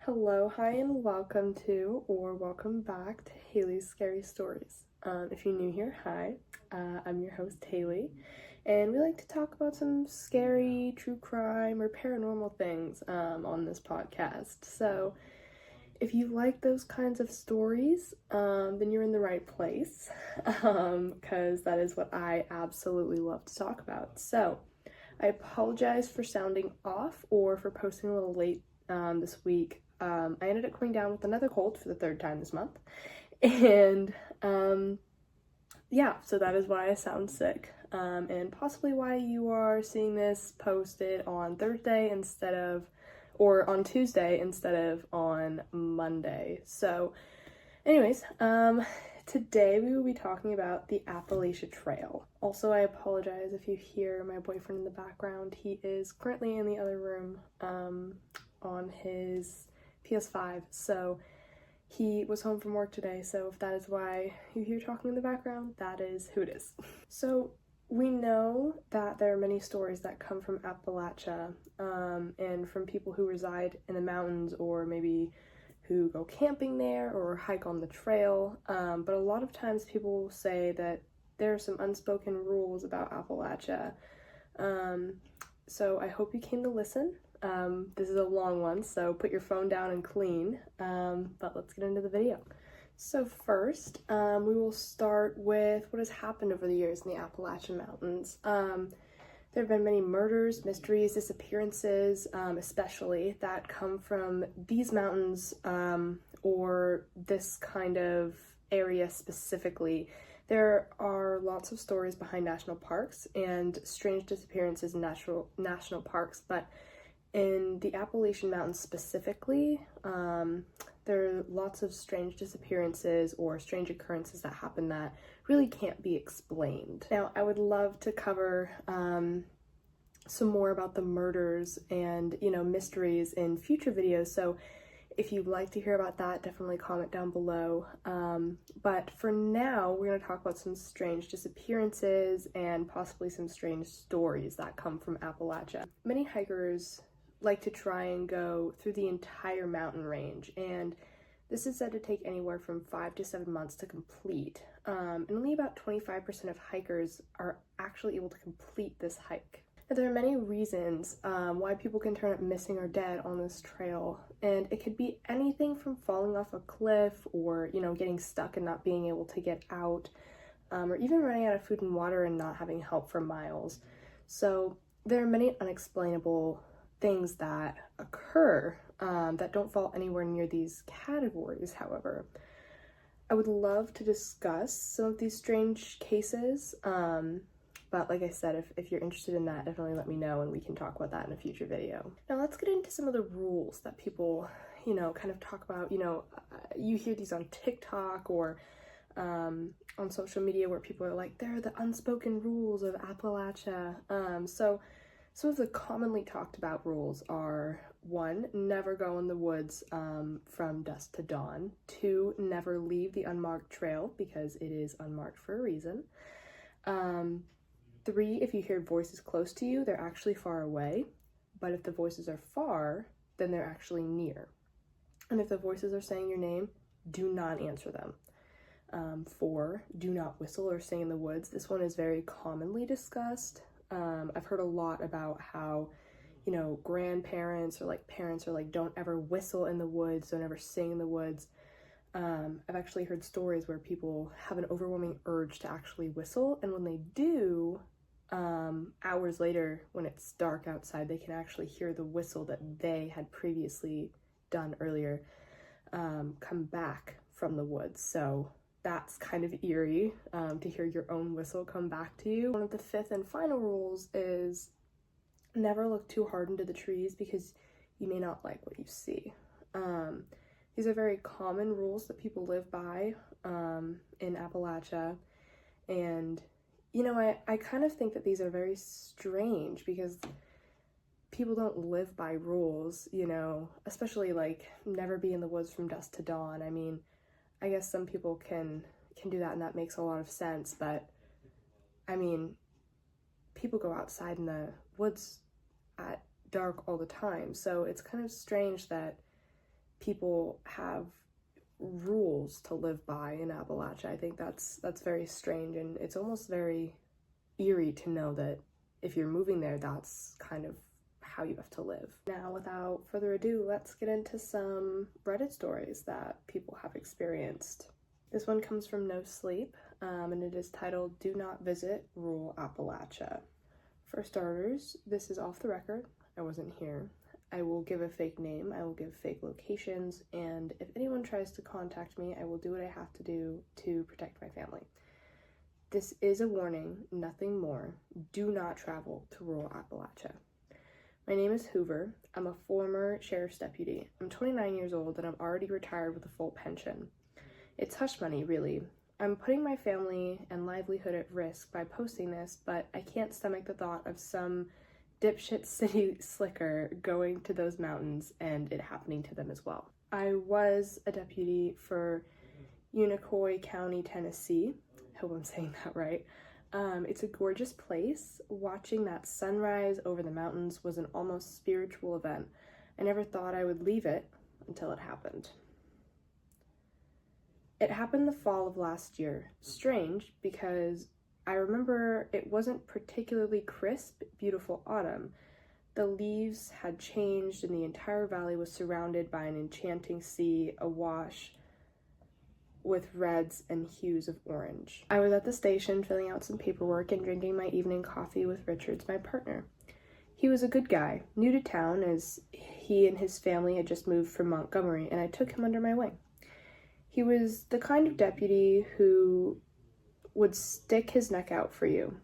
Hello, hi, and welcome to or welcome back to Haley's Scary Stories. If you're new here, hi, I'm your host Haley, and we like to talk about some scary true crime or paranormal things on this podcast. So, if you like those kinds of stories, then you're in the right place, because that is what I absolutely love to talk about. So, I apologize for sounding off or for posting a little late this week. I ended up coming down with another cold for the third time this month, and yeah, so that is why I sound sick, and possibly why you are seeing this posted on Thursday or on Tuesday instead of on Monday. So, anyways, today we will be talking about the Appalachia Trail. Also, I apologize if you hear my boyfriend in the background. He is currently in the other room on his PS5, so he was home from work today, so if that is why you hear talking in the background, that is who it is. So we know that there are many stories that come from Appalachia and from people who reside in the mountains or maybe who go camping there or hike on the trail, but a lot of times people will say that there are some unspoken rules about Appalachia. So I hope you came to listen. This is a long one, so put your phone down and clean, but let's get into the video. So first, we will start with what has happened over the years in the Appalachian Mountains. There have been many murders, mysteries, disappearances, especially that come from these mountains or this kind of area specifically. There are lots of stories behind national parks and strange disappearances in national parks, but in the Appalachian Mountains specifically, there are lots of strange disappearances or strange occurrences that happen that really can't be explained. Now, I would love to cover some more about the murders and, mysteries in future videos, so if you'd like to hear about that, definitely comment down below. But for now, we're going to talk about some strange disappearances and possibly some strange stories that come from Appalachia. Many hikers like to try and go through the entire mountain range, and this is said to take anywhere from 5 to 7 months to complete. And only about 25% of hikers are actually able to complete this hike. Now, there are many reasons why people can turn up missing or dead on this trail, and it could be anything from falling off a cliff or, getting stuck and not being able to get out, or even running out of food and water and not having help for miles. So there are many unexplainable things that occur that don't fall anywhere near these categories, however. I would love to discuss some of these strange cases, but like I said, if you're interested in that, definitely let me know and we can talk about that in a future video. Now let's get into some of the rules that people, kind of talk about. You hear these on TikTok or on social media where people are like, they're the unspoken rules of Appalachia. So some of the commonly talked about rules are: 1, never go in the woods from dusk to dawn. 2, never leave the unmarked trail because it is unmarked for a reason. 3, if you hear voices close to you, they're actually far away, but if the voices are far, then they're actually near. And if the voices are saying your name, do not answer them. 4, do not whistle or sing in the woods. This one is very commonly discussed. I've heard a lot about how, grandparents or parents are like, don't ever whistle in the woods, don't ever sing in the woods. I've actually heard stories where people have an overwhelming urge to actually whistle, and when they do, hours later, when it's dark outside, they can actually hear the whistle that they had previously done earlier come back from the woods. So that's kind of eerie to hear your own whistle come back to you. One of the 5th and final rules is never look too hard into the trees because you may not like what you see. These are very common rules that people live by in Appalachia, and I kind of think that these are very strange because people don't live by rules, especially never be in the woods from dusk to dawn. I mean, I guess some people can do that and that makes a lot of sense, but I mean, people go outside in the woods at dark all the time, so it's kind of strange that people have rules to live by in Appalachia. I think that's very strange, and it's almost very eerie to know that if you're moving there, that's kind of how you have to live. Now, without further ado, let's get into some Reddit stories that people have experienced. This one comes from No Sleep, and it is titled, "Do Not Visit Rural Appalachia." For starters, this is off the record. I wasn't here. I will give a fake name, I will give fake locations, and if anyone tries to contact me, I will do what I have to do to protect my family. This is a warning, nothing more. Do not travel to rural Appalachia. My name is Hoover. I'm a former sheriff's deputy. I'm 29 years old and I'm already retired with a full pension. It's hush money, really. I'm putting my family and livelihood at risk by posting this, but I can't stomach the thought of some dipshit city slicker going to those mountains and it happening to them as well. I was a deputy for Unicoi County, Tennessee. I hope I'm saying that right. It's a gorgeous place. Watching that sunrise over the mountains was an almost spiritual event. I never thought I would leave it until it happened. It happened the fall of last year. Strange, because I remember it wasn't particularly crisp, beautiful autumn. The leaves had changed and the entire valley was surrounded by an enchanting sea awash with reds and hues of orange. I was at the station filling out some paperwork and drinking my evening coffee with Richards, my partner. He was a good guy, new to town as he and his family had just moved from Montgomery, and I took him under my wing. He was the kind of deputy who would stick his neck out for you.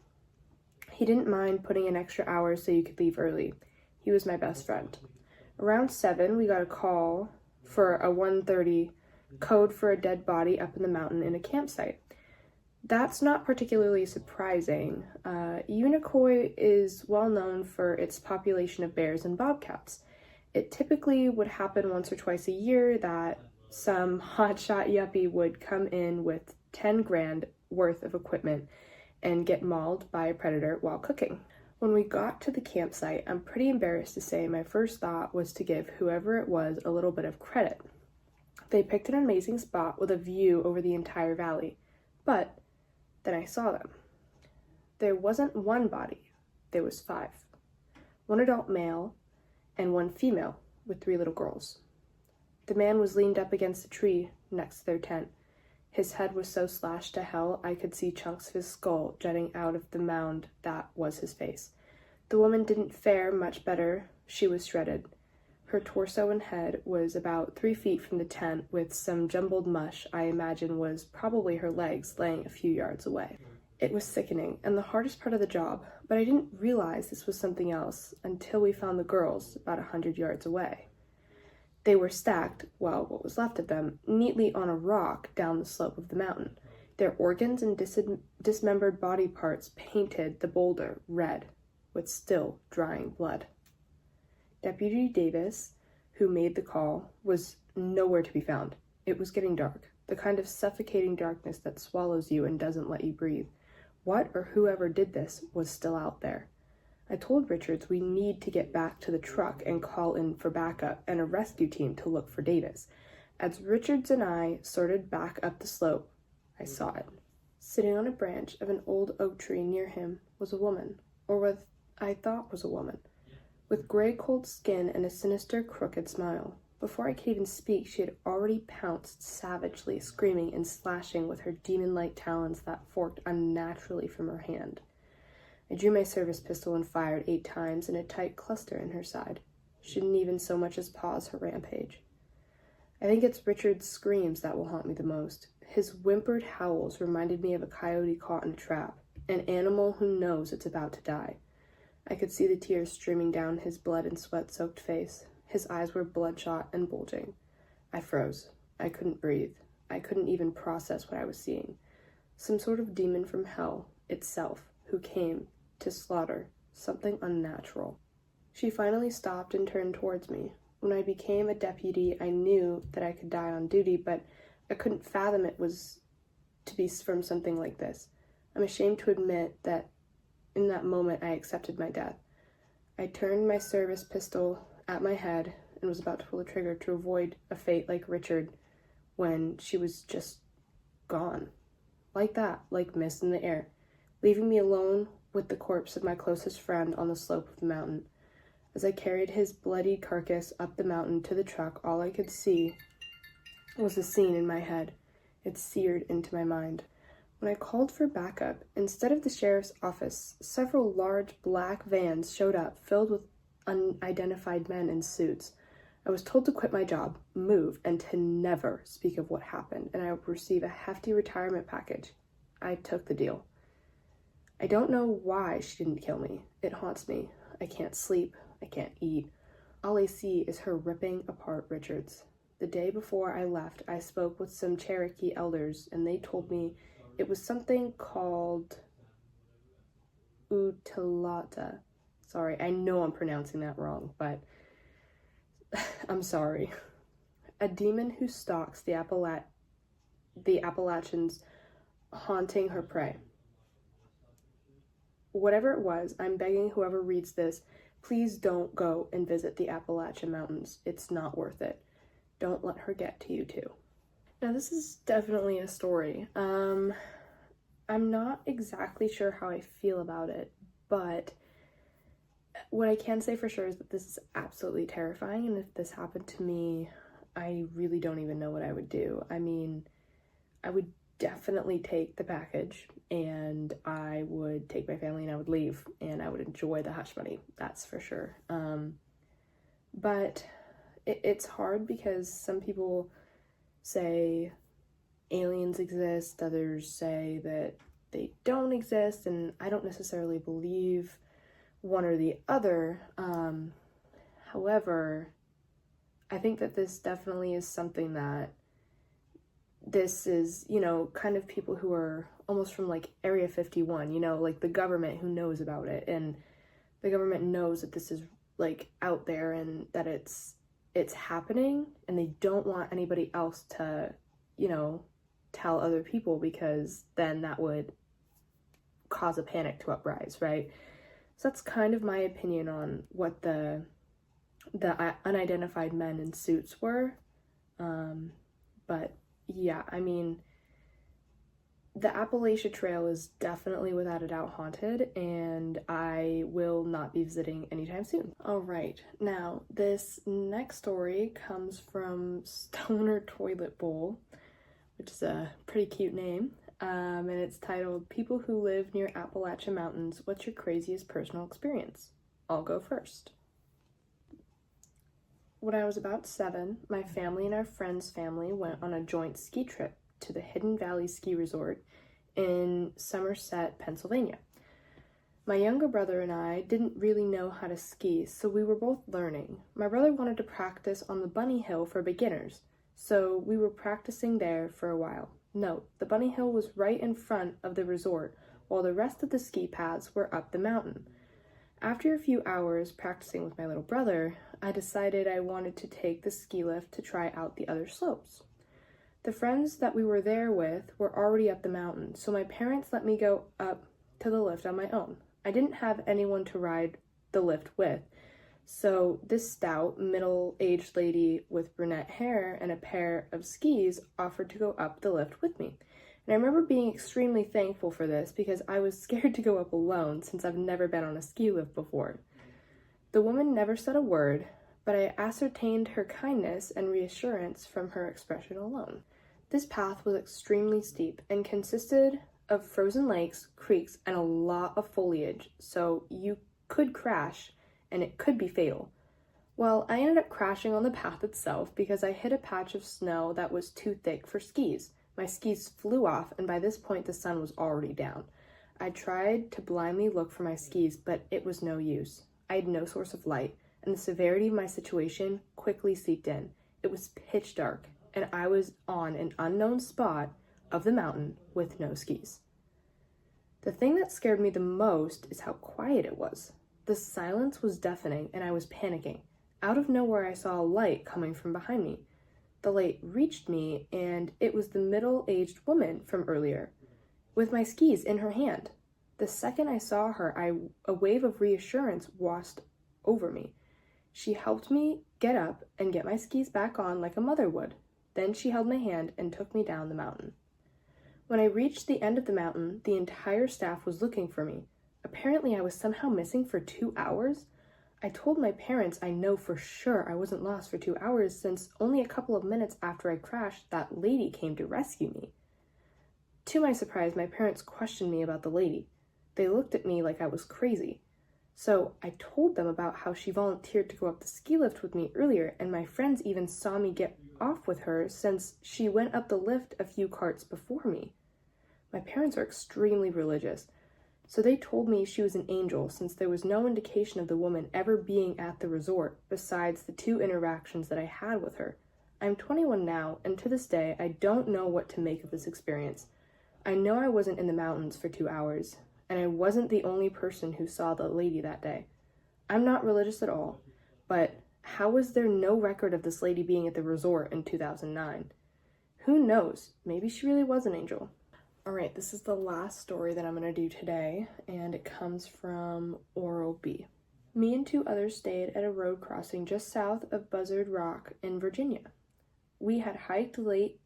He didn't mind putting in extra hours so you could leave early. He was my best friend. Around 7, we got a call for a 1:30 code for a dead body up in the mountain in a campsite. That's not particularly surprising. Unicoi is well known for its population of bears and bobcats. It typically would happen once or twice a year that some hotshot yuppie would come in with 10 grand worth of equipment and get mauled by a predator while cooking. When we got to the campsite, I'm pretty embarrassed to say my first thought was to give whoever it was a little bit of credit. They picked an amazing spot with a view over the entire valley, but then I saw them. There wasn't one body, there was 5. 1 adult male and 1 female with 3 little girls. The man was leaned up against a tree next to their tent. His head was so slashed to hell I could see chunks of his skull jutting out of the mound that was his face. The woman didn't fare much better. She was shredded. Her torso and head was about 3 feet from the tent with some jumbled mush I imagine was probably her legs laying a few yards away. It was sickening and the hardest part of the job, but I didn't realize this was something else until we found the girls about 100 yards away. They were stacked, well, what was left of them, neatly on a rock down the slope of the mountain. Their organs and dismembered body parts painted the boulder red, with still drying blood. Deputy Davis, who made the call, was nowhere to be found. It was getting dark, the kind of suffocating darkness that swallows you and doesn't let you breathe. What or whoever did this was still out there. I told Richards we need to get back to the truck and call in for backup and a rescue team to look for Davis. As Richards and I sorted back up the slope, I saw it. Sitting on a branch of an old oak tree near him was a woman, or what I thought was a woman, with gray cold skin and a sinister crooked smile. Before I could even speak, she had already pounced savagely, screaming and slashing with her demon-like talons that forked unnaturally from her hand. I drew my service pistol and fired 8 times in a tight cluster in her side. She didn't even so much as pause her rampage. I think it's Richard's screams that will haunt me the most. His whimpered howls reminded me of a coyote caught in a trap, an animal who knows it's about to die. I could see the tears streaming down his blood and sweat-soaked face. His eyes were bloodshot and bulging. I froze. I couldn't breathe. I couldn't even process what I was seeing. Some sort of demon from hell itself who came to slaughter something unnatural. She finally stopped and turned towards me. When I became a deputy, I knew that I could die on duty, but I couldn't fathom it was to be from something like this. I'm ashamed to admit that in that moment I accepted my death. I turned my service pistol at my head and was about to pull the trigger to avoid a fate like Richard when she was just gone. Like that, like mist in the air, leaving me alone with the corpse of my closest friend on the slope of the mountain. As I carried his bloody carcass up the mountain to the truck, all I could see was the scene in my head. It seared into my mind. When I called for backup, instead of the sheriff's office, several large black vans showed up, filled with unidentified men in suits. I was told to quit my job, move, and to never speak of what happened, and I would receive a hefty retirement package. I took the deal. I don't know why she didn't kill me. It haunts me. I can't sleep. I can't eat. All I see is her ripping apart Richards. The day before I left, I spoke with some Cherokee elders, and they told me it was something called Utalata. Sorry, I know I'm pronouncing that wrong, but I'm sorry. A demon who stalks the Appalachians, haunting her prey. Whatever it was, I'm begging whoever reads this, please don't go and visit the Appalachian Mountains. It's not worth it. Don't let her get to you too. Now, this is definitely a story. I'm not exactly sure how I feel about it, but what I can say for sure is that this is absolutely terrifying, and if this happened to me, I really don't even know what I would do. I mean, I would definitely take the package, and I would take my family and I would leave, and I would enjoy the hush money, that's for sure. But it's hard because some people say aliens exist, others say that they don't exist, and I don't necessarily believe one or the other. However, I think that this definitely is something that this is, kind of people who are almost from like Area 51, like the government who knows about it, and the government knows that this is like out there and that it's happening, and they don't want anybody else to, tell other people, because then that would cause a panic to uprise, right? So that's kind of my opinion on what the unidentified men in suits were. But yeah, I mean, the Appalachia Trail is definitely without a doubt haunted, and I will not be visiting anytime soon. All right, now this next story comes from Stoner Toilet Bowl, which is a pretty cute name, and it's titled, People Who Live Near Appalachian Mountains, What's Your Craziest Personal Experience? I'll go first. When I was about 7, my family and our friend's family went on a joint ski trip to the Hidden Valley Ski Resort in Somerset, Pennsylvania. My younger brother and I didn't really know how to ski, so we were both learning. My brother wanted to practice on the Bunny Hill for beginners, so we were practicing there for a while. Note, the Bunny Hill was right in front of the resort, while the rest of the ski paths were up the mountain. After a few hours practicing with my little brother, I decided I wanted to take the ski lift to try out the other slopes. The friends that we were there with were already up the mountain, so my parents let me go up to the lift on my own. I didn't have anyone to ride the lift with, so this stout, middle-aged lady with brunette hair and a pair of skis offered to go up the lift with me. And I remember being extremely thankful for this because I was scared to go up alone since I've never been on a ski lift before. The woman never said a word, but I ascertained her kindness and reassurance from her expression alone. This path was extremely steep and consisted of frozen lakes, creeks, and a lot of foliage, so you could crash, and it could be fatal. Well, I ended up crashing on the path itself because I hit a patch of snow that was too thick for skis. My skis flew off, and by this point the sun was already down. I tried to blindly look for my skis, but it was no use. I had no source of light, and the severity of my situation quickly seeped in. It was pitch dark, and I was on an unknown spot of the mountain with no skis. The thing that scared me the most is how quiet it was. The silence was deafening, and I was panicking. Out of nowhere, I saw a light coming from behind me. The light reached me, and it was the middle-aged woman from earlier, with my skis in her hand. The second I saw her, a wave of reassurance washed over me. She helped me get up and get my skis back on like a mother would. Then she held my hand and took me down the mountain. When I reached the end of the mountain, the entire staff was looking for me. Apparently, I was somehow missing for 2 hours. I told my parents I know for sure I wasn't lost for 2 hours since only a couple of minutes after I crashed, that lady came to rescue me. To my surprise, my parents questioned me about the lady. They looked at me like I was crazy. So I told them about how she volunteered to go up the ski lift with me earlier, and my friends even saw me get off with her since she went up the lift a few carts before me. My parents are extremely religious, so they told me she was an angel since there was no indication of the woman ever being at the resort besides the 2 interactions that I had with her. I'm 21 now, and to this day, I don't know what to make of this experience. I know I wasn't in the mountains for 2 hours, and I wasn't the only person who saw the lady that day. I'm not religious at all, but how was there no record of this lady being at the resort in 2009? Who knows? Maybe she really was an angel. Alright, this is the last story that I'm going to do today, and it comes from Oral B. Me and 2 others stayed at a road crossing just south of Buzzard Rock in Virginia. We had hiked late,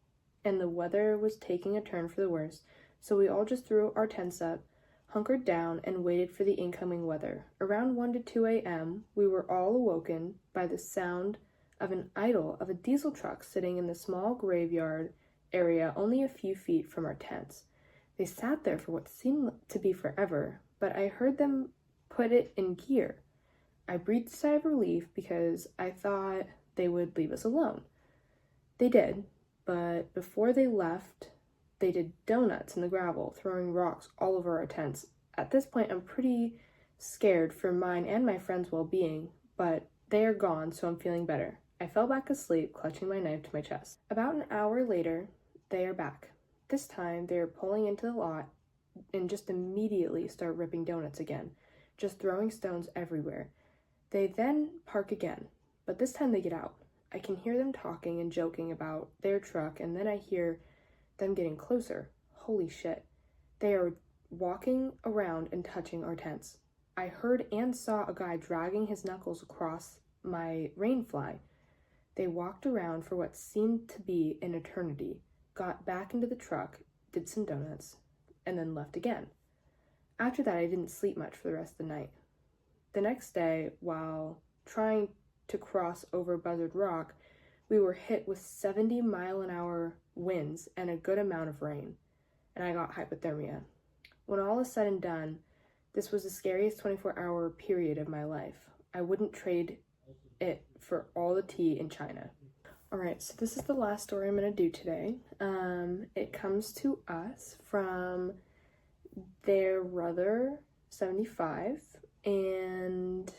and the weather was taking a turn for the worse, so we all just threw our tents up, hunkered down, and waited for the incoming weather. Around 1 to 2 a.m., we were all awoken by the sound of an idol of a diesel truck sitting in the small graveyard area only a few feet from our tents. They sat there for what seemed to be forever, but I heard them put it in gear. I breathed a sigh of relief because I thought they would leave us alone. They did, but before they left, they did donuts in the gravel, throwing rocks all over our tents. At this point, I'm pretty scared for mine and my friends' well-being, but they are gone, so I'm feeling better. I fell back asleep, clutching my knife to my chest. About an hour later, they are back. This time, they are pulling into the lot and just immediately start ripping donuts again, just throwing stones everywhere. They then park again, but this time they get out. I can hear them talking and joking about their truck, and then I hear them getting closer. Holy shit. They are walking around and touching our tents. I heard and saw a guy dragging his knuckles across my rainfly. They walked around for what seemed to be an eternity, got back into the truck, did some donuts, and then left again. After that, I didn't sleep much for the rest of the night. The next day, while trying to cross over Buzzard Rock, we were hit with 70-mile-an-hour winds and a good amount of rain, and I got hypothermia. When all is said and done, this was the scariest 24-hour period of my life. I wouldn't trade it for all the tea in China. Alright, so this is the last story I'm going to do today. It comes to us from their brother, 75, and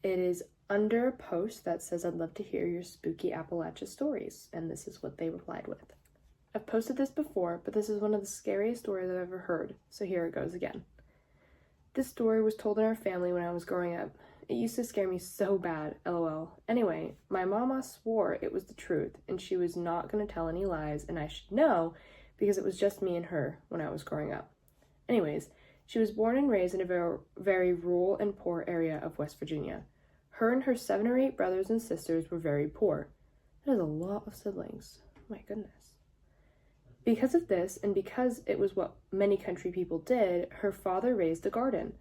it is under a post that says, "I'd love to hear your spooky Appalachia stories," and this is what they replied with. I've posted this before, but this is one of the scariest stories I've ever heard, so here it goes again. This story was told in our family when I was growing up. It used to scare me so bad, lol. Anyway, my mama swore it was the truth, and she was not going to tell any lies, and I should know because it was just me and her when I was growing up. Anyways, she was born and raised in a very rural and poor area of West Virginia. Her and her 7 or 8 brothers and sisters were very poor. That is a lot of siblings. My goodness. Because of this, and because it was what many country people did, her father raised a garden.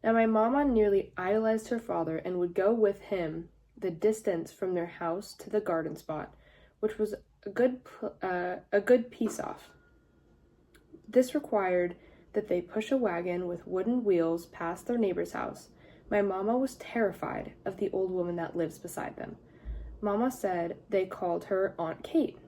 Now, my mama nearly idolized her father and would go with him the distance from their house to the garden spot, which was a good piece off. This required that they push a wagon with wooden wheels past their neighbor's house. My mama was terrified of the old woman that lives beside them. Mama said they called her Aunt Kate.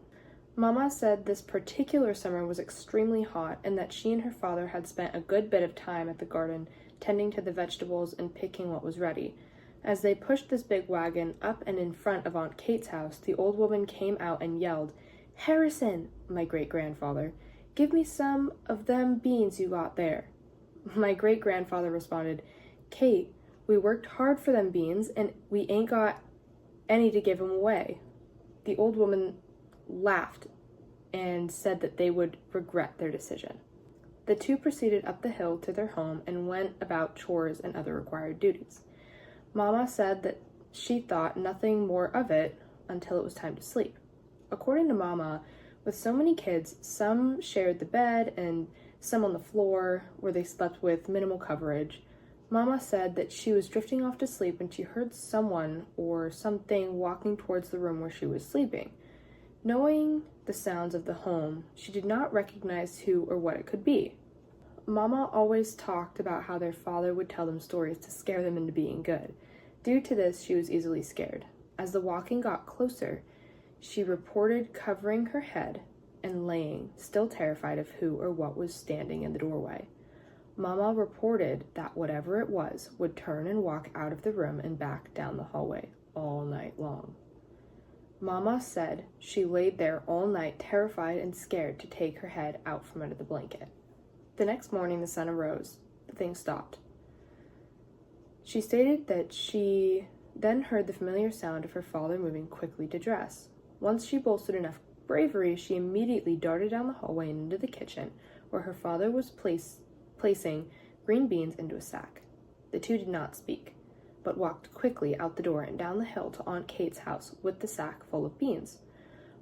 Mama said this particular summer was extremely hot and that she and her father had spent a good bit of time at the garden tending to the vegetables and picking what was ready. As they pushed this big wagon up and in front of Aunt Kate's house, the old woman came out and yelled, "Harrison," my great-grandfather, "give me some of them beans you got there." My great-grandfather responded, "Kate, we worked hard for them beans, and we ain't got any to give 'em away." The old woman laughed and said that they would regret their decision. The two proceeded up the hill to their home and went about chores and other required duties. Mama said that She thought nothing more of it until it was time to sleep. According to Mama, with so many kids, some shared the bed and some on the floor where they slept with minimal coverage. Mama said that she was drifting off to sleep when she heard someone or something walking towards the room where she was sleeping. Knowing the sounds of the home, she did not recognize who or what it could be. Mama always talked about how their father would tell them stories to scare them into being good. Due to this, she was easily scared. As the walking got closer, she reported covering her head and laying, still terrified of who or what was standing in the doorway. Mama reported that whatever it was would turn and walk out of the room and back down the hallway all night long. Mama said she laid there all night, terrified and scared to take her head out from under the blanket. The next morning, the sun arose. The thing stopped. She stated that she then heard the familiar sound of her father moving quickly to dress. Once she boasted enough bravery, she immediately darted down the hallway and into the kitchen, where her father was placing green beans into a sack. The two did not speak, but walked quickly out the door and down the hill to Aunt Kate's house with the sack full of beans.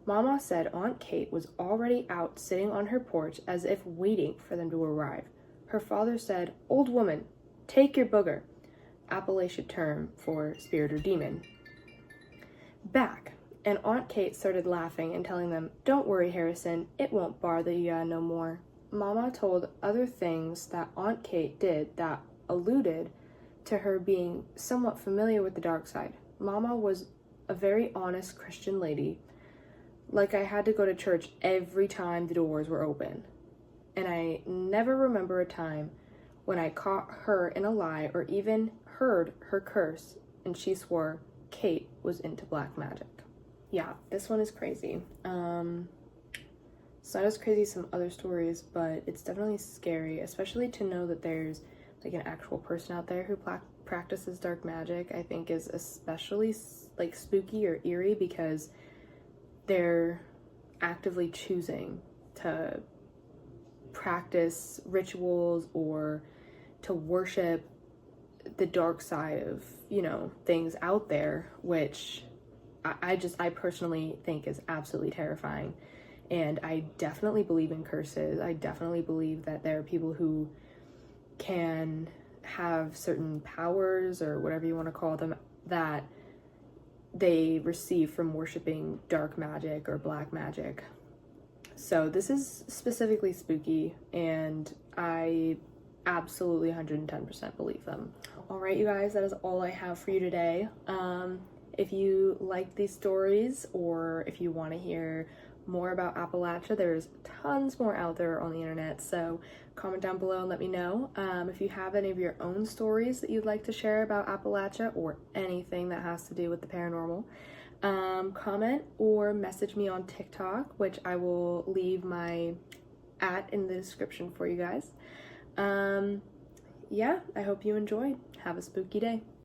Mama said Aunt Kate was already out sitting on her porch as if waiting for them to arrive. Her father said, "Old woman, take your booger," Appalachia term for spirit or demon, back. And Aunt Kate started laughing and telling them, "Don't worry, Harrison, it won't bother ya no more." Mama told other things that Aunt Kate did that alluded to her being somewhat familiar with the dark side. Mama was a very honest Christian lady. Like, I had to go to church every time the doors were open. And I never remember a time when I caught her in a lie or even heard her curse and she swore Kate was into black magic. Yeah, this one is crazy. It's not as crazy as some other stories, but it's definitely scary, especially to know that there's like an actual person out there who practices dark magic. I think is especially like spooky or eerie because they're actively choosing to practice rituals or to worship the dark side of, things out there, which I personally think is absolutely terrifying. And I definitely believe in curses. I definitely believe that there are people who can have certain powers or whatever you want to call them that they receive from worshiping dark magic or black magic. So this is specifically spooky, and I absolutely 110% believe them. All right, you guys, that is all I have for you today. If you like these stories or if you want to hear more about Appalachia, there's tons more out there on the internet, so comment down below and let me know. If you have any of your own stories that you'd like to share about Appalachia or anything that has to do with the paranormal, comment or message me on TikTok, which I will leave my @ in the description for you guys. Yeah, I hope you enjoyed. Have a spooky day.